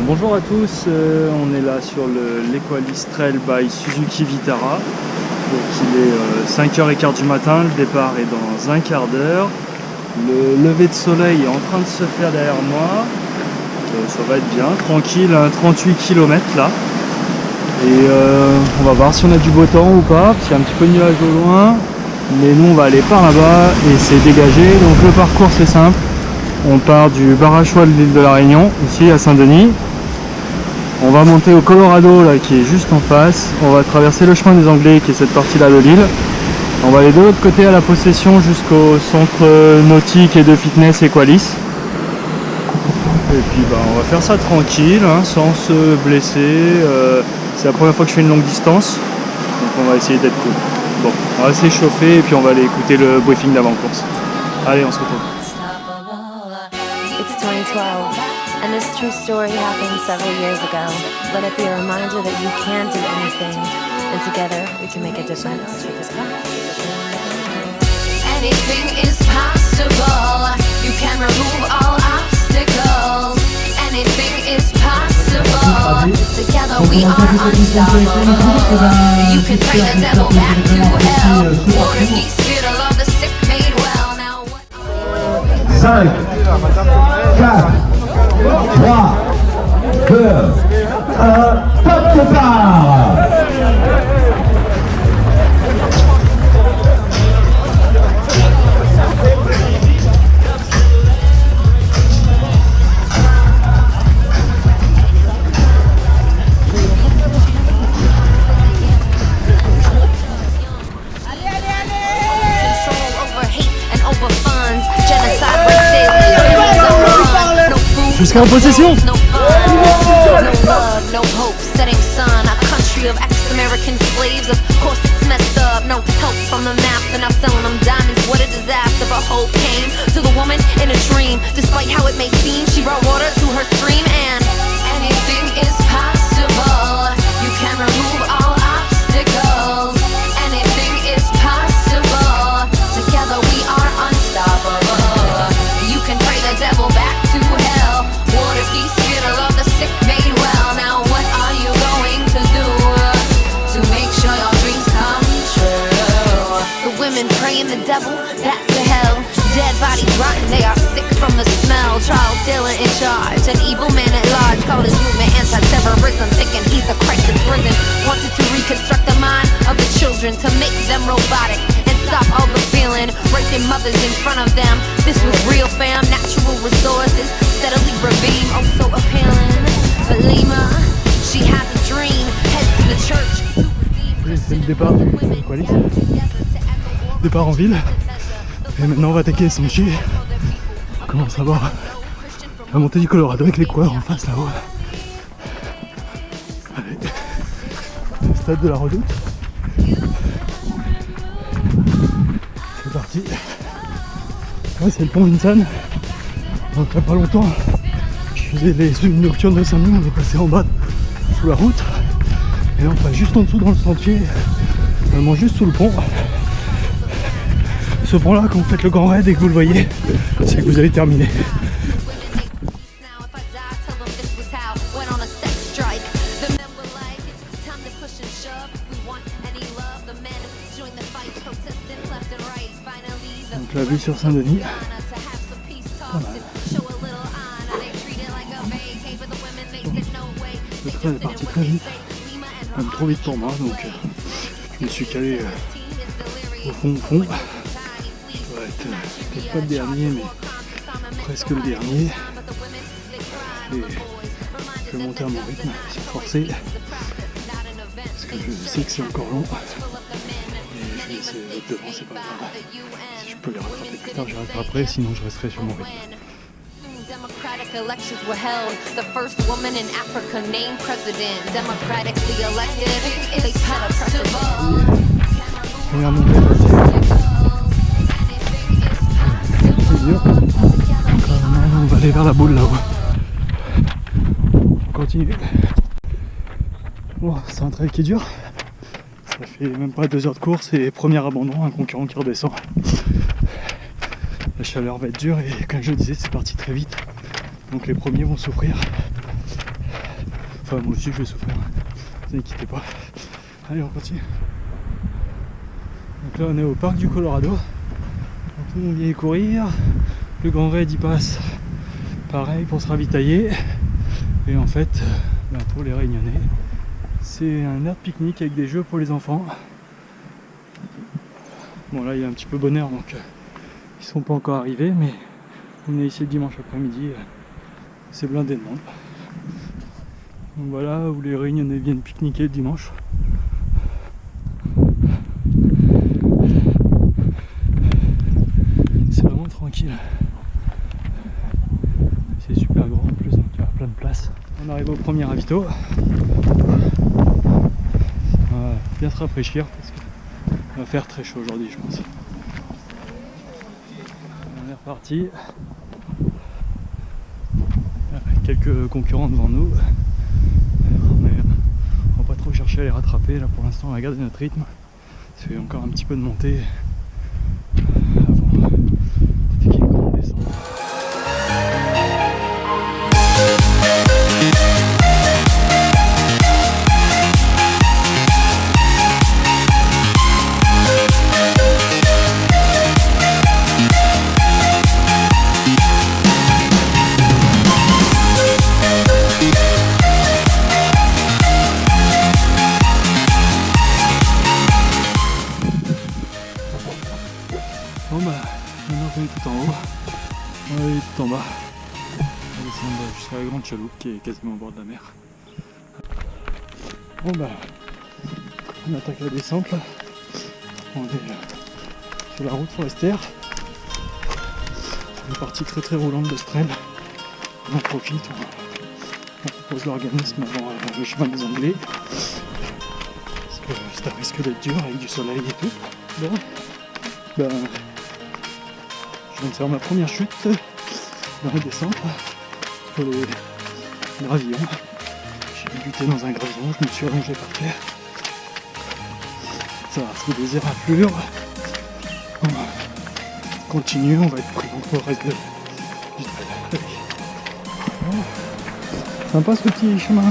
Bonjour à tous, on est là sur l'Equalis Trail by Suzuki Vitara. Donc il est 5h15 du matin, le départ est dans un quart d'heure. Le lever de soleil est en train de se faire derrière moi. Ça va être bien, tranquille, 38 km là. Et on va voir si on a du beau temps ou pas, parce qu'il y a un petit peu de nuages au loin. Mais nous on va aller par là-bas et c'est dégagé. Donc le parcours c'est simple. On part du Barachois de l'île de la Réunion, ici à Saint-Denis. On va monter au Colorado, là, qui est juste en face. On va traverser le chemin des Anglais, qui est cette partie-là de l'île. On va aller de l'autre côté à la Possession jusqu'au centre nautique et de fitness Equalis. Et puis on va faire ça tranquille, hein, sans se blesser. C'est la première fois que je fais une longue distance, donc on va essayer d'être cool. Bon, on va s'échauffer et puis on va aller écouter le briefing d'avant-course. Allez, on se retrouve. It's 2012, and this true story happened several years ago. Let it be a reminder that you can do anything, and together we can make a difference. Anything is possible. You can remove all obstacles. Anything is possible. Together we are unstoppable. You can pray the devil back to hell. War and peace, fear to love the sick made well. Now what? 5, 4, 3, 2, 1, top départ! Jusqu'à la Possession. No love, no hope, setting sun. A country of ex-American slaves. Of course it's messed up. No help from the master. Now selling them diamonds. What a disaster. But hope came to the woman in a dream. Despite how it may seem, she brought water to her stream. And anything is possible. You can remove all obstacles. Anything is possible. Together we are unstoppable. You can pray the devil back to hell. Water, peace, fear to love the sick made well. Now what are you going to do to make sure your dreams come true? The women praying the devil back to hell. Dead bodies rotten, they are sick from the smell. Charles Dillon in charge, an evil man at large. Called his movement anti-terrorism, thinking he's the Christ that's risen. Wanted to reconstruct the mind of the children, to make them robotic and stop all the feeling. Raping mothers in front of them. This was real fam, natural resources steadily ravine, oh so appealing. But Lima, she has a dream, heads to the church. C'est le départ du Equalis. Départ en ville. Et maintenant on va attaquer les sentiers. On commence à voir la montée du Colorado avec les coureurs en face là-haut. Allez, le stade de la Redoute. C'est parti. Ouais, c'est le pont Vincennes. Donc il n'y a pas longtemps, je faisais les zones nocturnes de Saint-Denis, on est passé en bas sous la route. Et là on passe juste en dessous dans le sentier, vraiment juste sous le pont. Ce pont là, quand vous faites le grand raid et que vous le voyez, c'est que vous avez terminé. Donc la vue sur Saint-Denis. Pas mal. Le train est parti très vite, même trop vite pour moi, donc je me suis calé au fond. Je dois être peut-être pas le dernier, mais presque le dernier. Et je vais monter à mon rythme, sans forcer, parce que je sais que c'est encore long. Et je vais essayer d'être devant, c'est pas grave. Si je peux les rattraper plus tard, j'y rattraperai, sinon je resterai sur mon rythme. Democratic elections were held. The first woman in Africa named president. Democratically elected. They set a precedent. Première montée passée. C'est dur. On va aller vers la boule là-haut. On continue. Bon, c'est un trail qui est dur. Ça fait même pas 2 heures de course et premier abandon, un concurrent qui redescend. La chaleur va être dure et comme je le disais, c'est parti très vite. Donc les premiers vont souffrir. Enfin moi aussi je vais souffrir, ne vous inquiétez pas. Allez on continue. Donc là on est au parc du Colorado. Donc, tout le monde vient y courir. Le Grand Raid y passe pareil pour se ravitailler. Et en fait, pour les Réunionnais, c'est un air de pique-nique avec des jeux pour les enfants. Bon là il y a un petit peu bonne heure donc ils sont pas encore arrivés, mais on est ici le dimanche après-midi, c'est blindé de monde. Donc voilà où les Réunionnais viennent pique-niquer le dimanche. C'est vraiment tranquille. C'est super grand en plus, donc il y a plein de place. On arrive au premier ravito. On va bien se rafraîchir parce qu'il va faire très chaud aujourd'hui je pense. On est reparti. Quelques concurrents devant nous. On va pas trop chercher à les rattraper là pour l'instant, on va garder notre rythme. C'est encore un petit peu de montée avant d'attaquer une grande descente. Bon bah, maintenant qu'on est tout en haut, on va aller tout en bas. On va descendre jusqu'à la grande chaloupe qui est quasiment au bord de la mer. Bon bah, on attaque la descente là. On est sur la route forestière. Une partie très très roulante de Strel. On en profite, on propose l'organisme avant le chemin des Anglais. Parce que ça risque d'être dur avec du soleil et tout. Bon, bah, je viens de faire ma première chute dans la descente sur les gravillons. J'ai buté dans un gravillon, je me suis allongé par terre. Ça va, c'est des éraflures. On continue, on va être prudent pour le reste du trail. Oh, sympa ce petit chemin.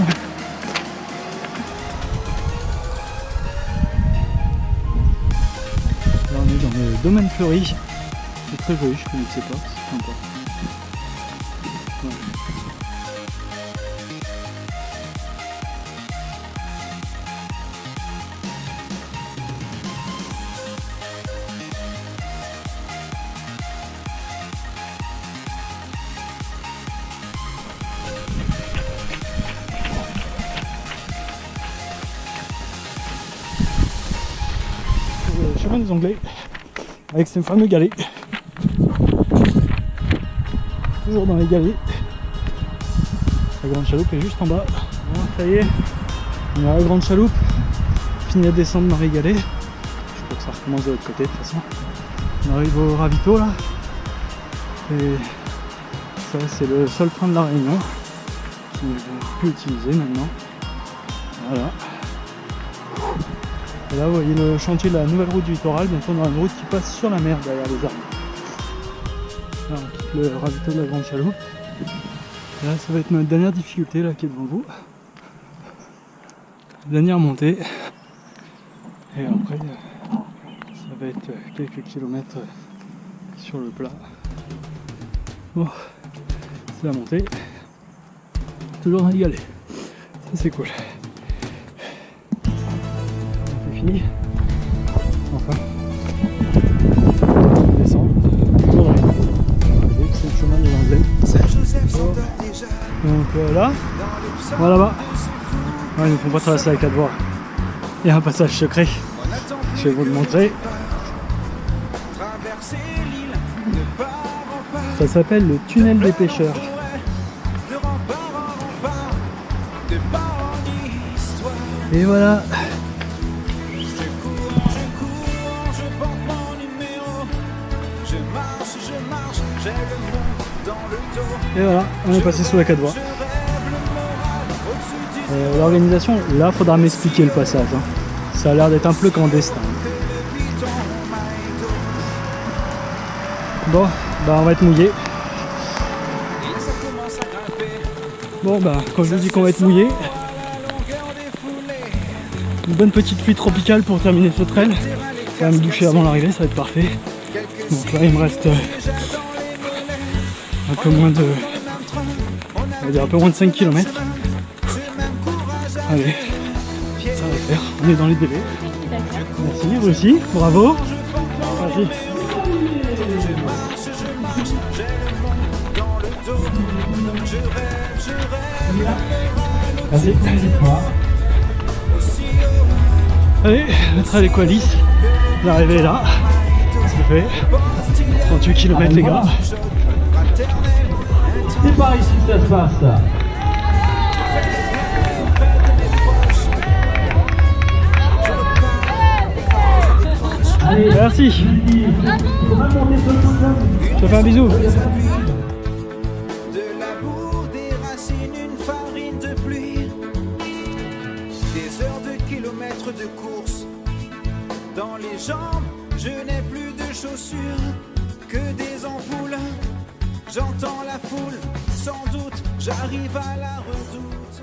Là on est dans le domaine fleuri. C'est très joli, je connaissais pas, c'est sympa. Ouais. Le chemin des Anglais avec ces fameux galets. Toujours dans les galets. La grande chaloupe est juste en bas. Bon, ça y est, on est à la grande chaloupe. Fini à descendre dans les galets. Je crois que ça recommence de l'autre côté de toute façon. On arrive au ravito là. Et ça c'est le seul train de la Réunion qui n'est plus utilisé maintenant. Voilà. Et là vous voyez le chantier de la nouvelle route du littoral. Bientôt on aura une route qui passe sur la mer derrière les arbres. Là on quitte le ravito de la grande chaloupe. Et là ça va être notre dernière difficulté là qui est devant vous. Dernière montée. Et après ça va être quelques kilomètres sur le plat. Bon, c'est la montée. Toujours dans les galets. Ça c'est cool. C'est fini. Enfin. On descend. Toujours dans les galets. C'est le chemin des Anglais. Donc là, on va là-bas. Ouais, ils ne font pas traverser la 4 voies. Il y a un passage secret. Je vais vous le montrer. Ça s'appelle le tunnel des pêcheurs. Et voilà. Et voilà, on est passé sous la 4 voies. L'organisation, là, faudra m'expliquer le passage. Hein. Ça a l'air d'être un peu clandestin. Bon, bah on va être mouillé. Bon bah quand je vous dis qu'on va être mouillé, Une bonne petite pluie tropicale pour terminer ce trail. Quand même doucher avant l'arrivée, ça va être parfait. Donc là il me reste un peu moins de, on va dire un peu moins de 5 km. Allez, ça va le faire, on est dans les délais. Merci, vous aussi, bravo. Vas-y. Vas-y. Allez, le trail Equalis, l'arrivée est là, c'est fait. 38 km les gars. C'est par ici que ça se passe. Allez, Merci. Je te fais un bisou. De la boue, des racines, une farine de pluie. Des heures de kilomètres de course. Dans les jambes, je n'ai plus de chaussures que des ampoules. J'entends la foule, sans doute, j'arrive à la redoute.